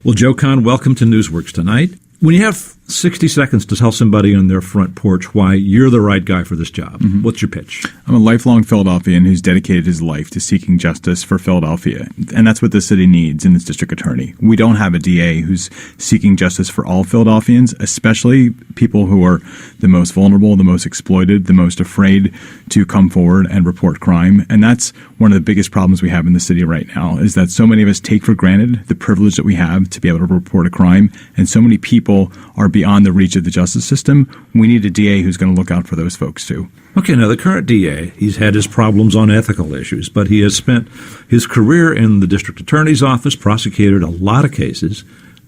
Well, Joe Kahn, welcome to NewsWorks tonight. When you have 60 seconds to tell somebody on their front porch why you're the right guy for this job, what's your pitch? I'm a lifelong Philadelphian who's dedicated his life to seeking justice for Philadelphia, and that's what the city needs in its district attorney. We don't have a DA who's seeking justice for all Philadelphians, especially people who are the most vulnerable, the most exploited, the most afraid to come forward and report crime. And that's one of the biggest problems we have in the city right now, is that so many of us take for granted the privilege that we have to be able to report a crime, and so many people are beyond the reach of the justice system. We need a DA who's going to look out for those folks too. Okay, now the current DA, he's had his problems on ethical issues, but he has spent his career in the district attorney's office, prosecuted a lot of cases.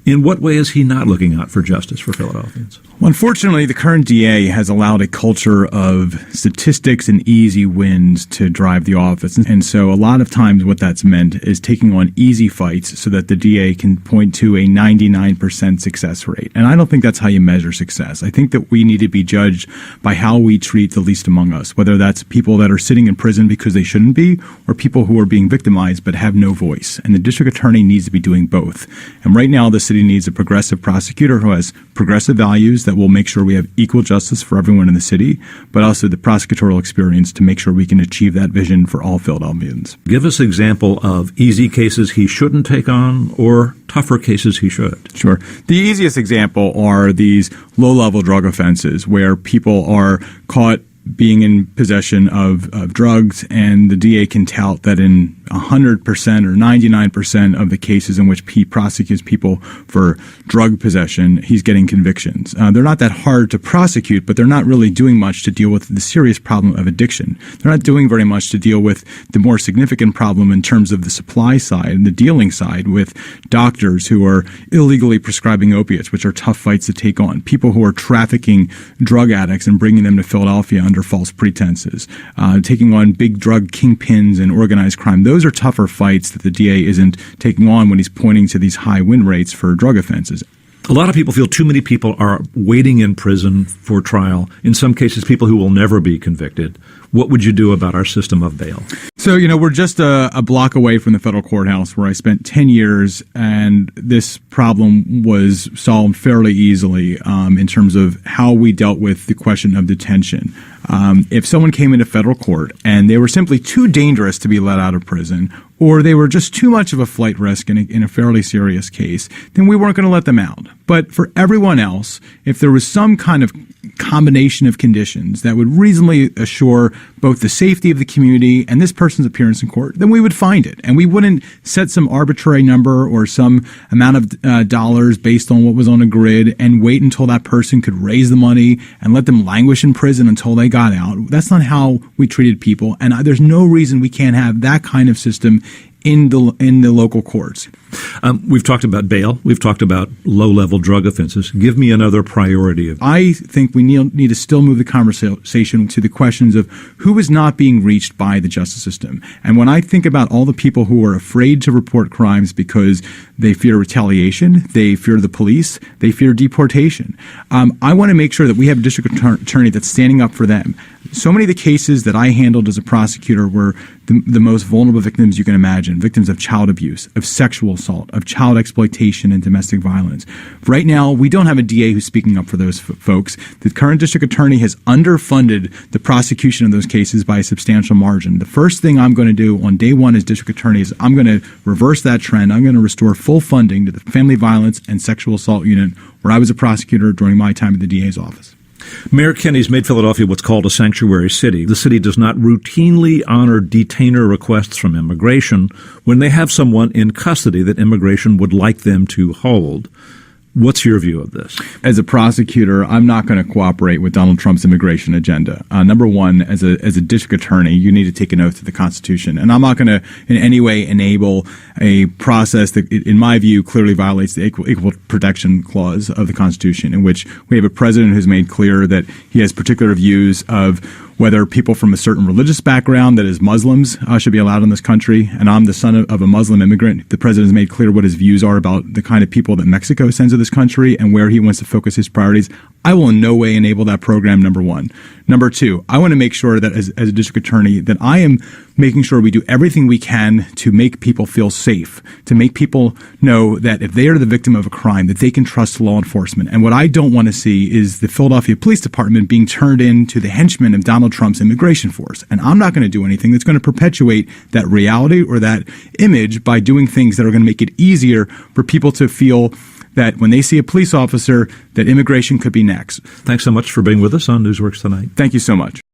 In what way is he not looking out for justice for Philadelphians? Well, unfortunately, the current DA has allowed a culture of statistics and easy wins to drive the office. And so a lot of times what that's meant is taking on easy fights so that the DA can point to a 99% success rate. And I don't think that's how you measure success. I think that we need to be judged by how we treat the least among us, whether that's people that are sitting in prison because they shouldn't be, or people who are being victimized but have no voice. And the district attorney needs to be doing both. And right now, the city needs a progressive prosecutor who has progressive values that will make sure we have equal justice for everyone in the city, but also the prosecutorial experience to make sure we can achieve that vision for all Philadelphians. Give us an example of easy cases he shouldn't take on or tougher cases he should. Sure. The easiest example are these low-level drug offenses where people are caught being in possession of drugs, and the DA can tout that in 100% or 99% of the cases in which he prosecutes people for drug possession, he's getting convictions. They're not that hard to prosecute, but they're not really doing much to deal with the serious problem of addiction. They're not doing very much to deal with the more significant problem in terms of the supply side and the dealing side with doctors who are illegally prescribing opiates, which are tough fights to take on, people who are trafficking drug addicts and bringing them to Philadelphia under false pretenses, taking on big drug kingpins and organized crime. Those are tougher fights that the DA isn't taking on when he's pointing to these high win rates for drug offenses. A lot of people feel too many people are waiting in prison for trial. In some cases, people who will never be convicted. What would you do about our system of bail? So, we're just a block away from the federal courthouse where I spent 10 years, and this problem was solved fairly easily in terms of how we dealt with the question of detention. If someone came into federal court and they were simply too dangerous to be let out of prison, or they were just too much of a flight risk in a fairly serious case, then we weren't going to let them out. But for everyone else, if there was some kind of combination of conditions that would reasonably assure both the safety of the community and this person's appearance in court, then we would find it. And we wouldn't set some arbitrary number or some amount of dollars based on what was on a grid and wait until that person could raise the money and let them languish in prison until they got out. That's not how we treated people. And there's no reason we can't have that kind of system in the local courts. We've talked about bail. We've talked about low-level drug offenses. Give me another priority. I think we need to still move the conversation to the questions of who is not being reached by the justice system. And when I think about all the people who are afraid to report crimes because they fear retaliation, they fear the police, they fear deportation, I want to make sure that we have a district attorney that's standing up for them. So many of the cases that I handled as a prosecutor were the most vulnerable victims you can imagine, victims of child abuse, of sexual assault, of child exploitation and domestic violence. Right now, we don't have a DA who's speaking up for those folks. The current district attorney has underfunded the prosecution of those cases by a substantial margin. The first thing I'm going to do on day one as district attorney is I'm going to reverse that trend. I'm going to restore full funding to the Family Violence and Sexual Assault Unit, where I was a prosecutor during my time at the DA's office. Mayor Kenney's made Philadelphia what's called a sanctuary city. The city does not routinely honor detainer requests from immigration when they have someone in custody that immigration would like them to hold. What's your view of this? As a prosecutor, I'm not going to cooperate with Donald Trump's immigration agenda. Number one, as a district attorney, you need to take an oath to the Constitution. And I'm not going to in any way enable a process that, in my view, clearly violates the Equal Protection Clause of the Constitution, in which we have a president who's made clear that he has particular views of whether people from a certain religious background, that is Muslims, should be allowed in this country. And I'm the son of a Muslim immigrant. The president has made clear what his views are about the kind of people that Mexico sends to this country and where he wants to focus his priorities. I will in no way enable that program, number one. Number two, I want to make sure that as a district attorney that I am making sure we do everything we can to make people feel safe, to make people know that if they are the victim of a crime, that they can trust law enforcement. And what I don't want to see is the Philadelphia Police Department being turned into the henchmen of Donald Trump's immigration force. And I'm not going to do anything that's going to perpetuate that reality or that image by doing things that are going to make it easier for people to feel that when they see a police officer, that immigration could be next. Thanks so much for being with us on NewsWorks Tonight. Thank you so much.